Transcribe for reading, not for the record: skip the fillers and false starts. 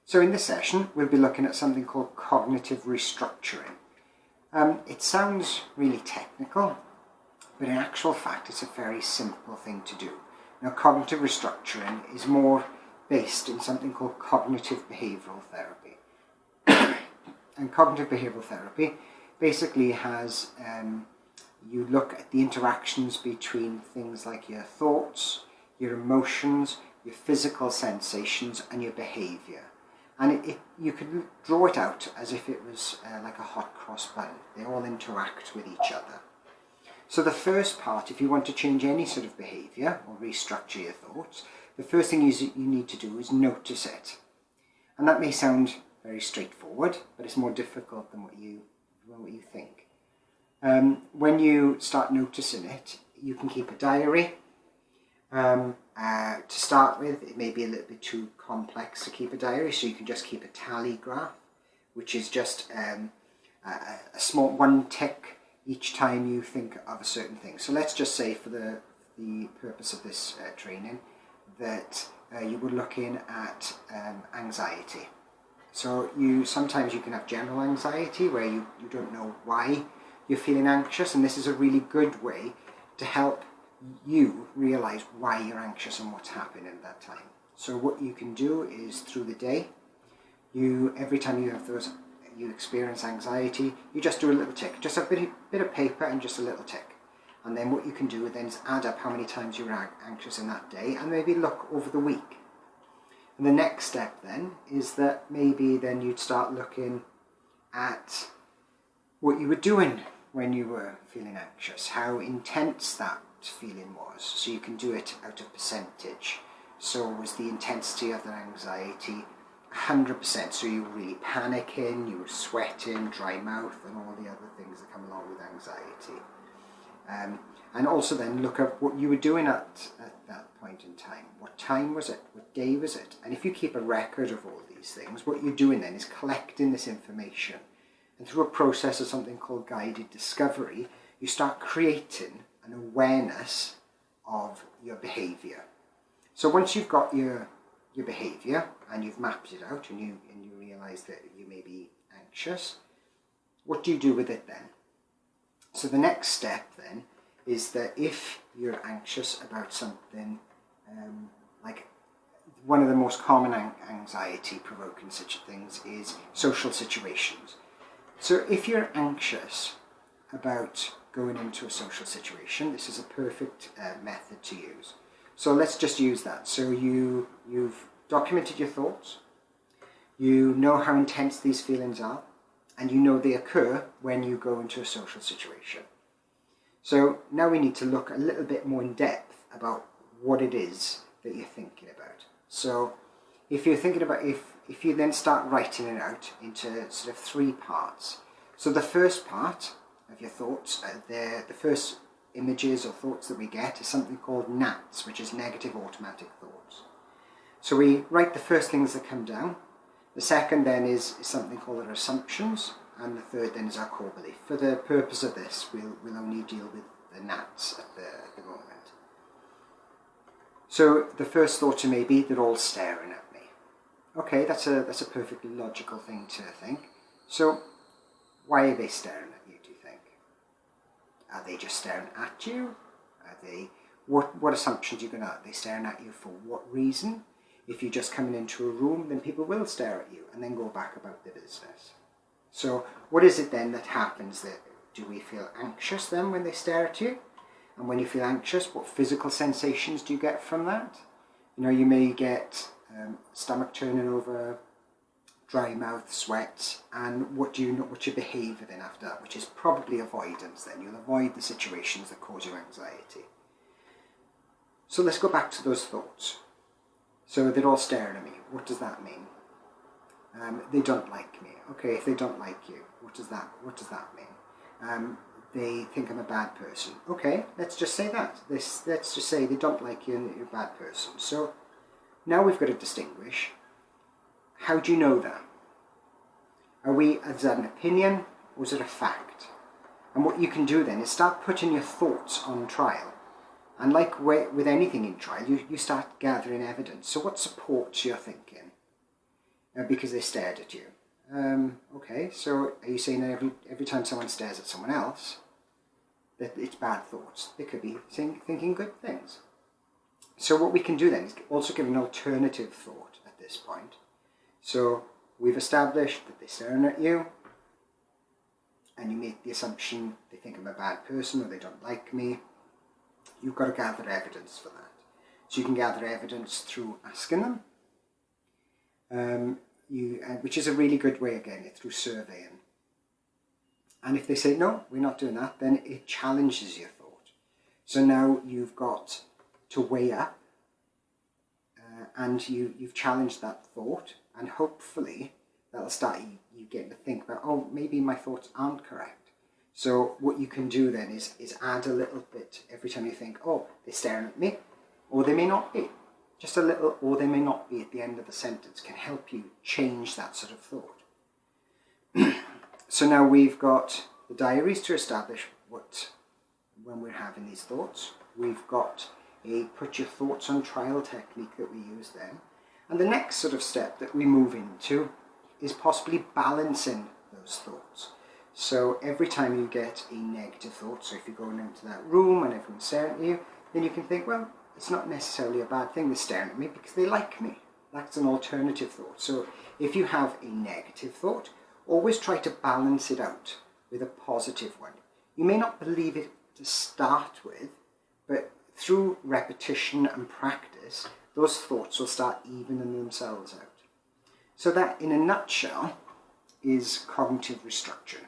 So in this session, we'll be looking at something called cognitive restructuring. It sounds really technical, but in actual fact, it's a very simple thing to do. Now, cognitive restructuring is more based in something called cognitive behavioural therapy. And cognitive behavioural therapy basically has, you look at the interactions between things like your thoughts, your emotions, your physical sensations and your behaviour. And you could draw it out as if it was like a hot cross bun. They all interact with each other. So the first part, if you want to change any sort of behaviour or restructure your thoughts, the first thing you need to do is notice it. And that may sound very straightforward, but it's more difficult than what you think. When you start noticing it, you can keep a diary. To start with, it may be a little bit too complex to keep a diary, so you can just keep a tally graph, which is just a small one tick each time you think of a certain thing. So let's just say, for the purpose of this training, that you were looking at anxiety. So sometimes you can have general anxiety where you don't know why you're feeling anxious, and this is a really good way to help you realise why you're anxious and what's happening at that time. So what you can do is, through the day, every time you experience anxiety, you just do a little tick, just a bit of paper and just a little tick. And then what you can do then is add up how many times you were anxious in that day, and maybe look over the week. And the next step then is that maybe then you'd start looking at what you were doing when you were feeling anxious, how intense that feeling was. So you can do it out of percentage. So was the intensity of the anxiety 100%? So you were really panicking, you were sweating, dry mouth, and all the other things that come along with anxiety. And also then look at what you were doing at that point in time. What time was it? What day was it? And if you keep a record of all these things, what you're doing then is collecting this information. And through a process of something called guided discovery, you start creating an awareness of your behaviour. So once you've got your behaviour and you've mapped it out and you realise that you may be anxious, what do you do with it then? So the next step then is that if you're anxious about something, like one of the most common anxiety provoking such things is social situations. So if you're anxious about going into a social situation, this is a perfect method to use. So let's just use that. So you've documented your thoughts, you know how intense these feelings are, and you know they occur when you go into a social situation. So now we need to look a little bit more in depth about what it is that you're thinking about. So if you're thinking about, if you then start writing it out into sort of three parts. So the first part of your thoughts, the first images or thoughts that we get is something called NATs, which is negative automatic thoughts. So we write the first things that come down. The second then is something called our assumptions, and the third then is our core belief. For the purpose of this, we'll only deal with the NATs at the moment. So the first thought may be, they're all staring at me. Okay, that's a perfectly logical thing to think. So why are they staring at you, do you think? Are they just staring at you? Are they, what assumptions are you going to, are they staring at you for what reason? If you're just coming into a room, then people will stare at you and then go back about their business. So what is it then that happens? Do we feel anxious then when they stare at you? And when you feel anxious, what physical sensations do you get from that? You may get stomach turning over, dry mouth, sweat, and what's your behaviour then after that, which is probably avoidance then. You'll avoid the situations that cause you anxiety. So let's go back to those thoughts. So they're all staring at me. What does that mean? They don't like me. Okay, if they don't like you, what does that mean? They think I'm a bad person. Okay, let's just say that. Let's just say they don't like you and that you're a bad person. So now we've got to distinguish. How do you know that? Is that an opinion or is it a fact? And what you can do then is start putting your thoughts on trial. And like with anything in trial, you start gathering evidence. So what supports your thinking? because they stared at you. Okay, so are you saying that every time someone stares at someone else, that it's bad thoughts? They could be thinking good things. So what we can do then is also give an alternative thought at this point. So we've established that they're staring at you, and you make the assumption they think I'm a bad person or they don't like me. You've got to gather evidence for that. So you can gather evidence through asking them, which is a really good way of getting it, through surveying. And if they say, no, we're not doing that, then it challenges your thought. So now you've got to weigh up, and you've challenged that thought, and hopefully that'll start you getting to think about, oh, maybe my thoughts aren't correct. So what you can do then is add a little bit every time you think, oh, they're staring at me, or they may not be. Just a little, or they may not be at the end of the sentence can help you change that sort of thought. So now we've got the diaries to establish when we're having these thoughts. We've got a put your thoughts on trial technique that we use then. And the next sort of step that we move into is possibly balancing those thoughts. So every time you get a negative thought, so if you're going into that room and everyone's staring at you, then you can think, well, it's not necessarily a bad thing they're staring at me because they like me. That's an alternative thought. So if you have a negative thought, always try to balance it out with a positive one. You may not believe it to start with, but through repetition and practice, those thoughts will start evening themselves out. So that, in a nutshell, is cognitive restructuring.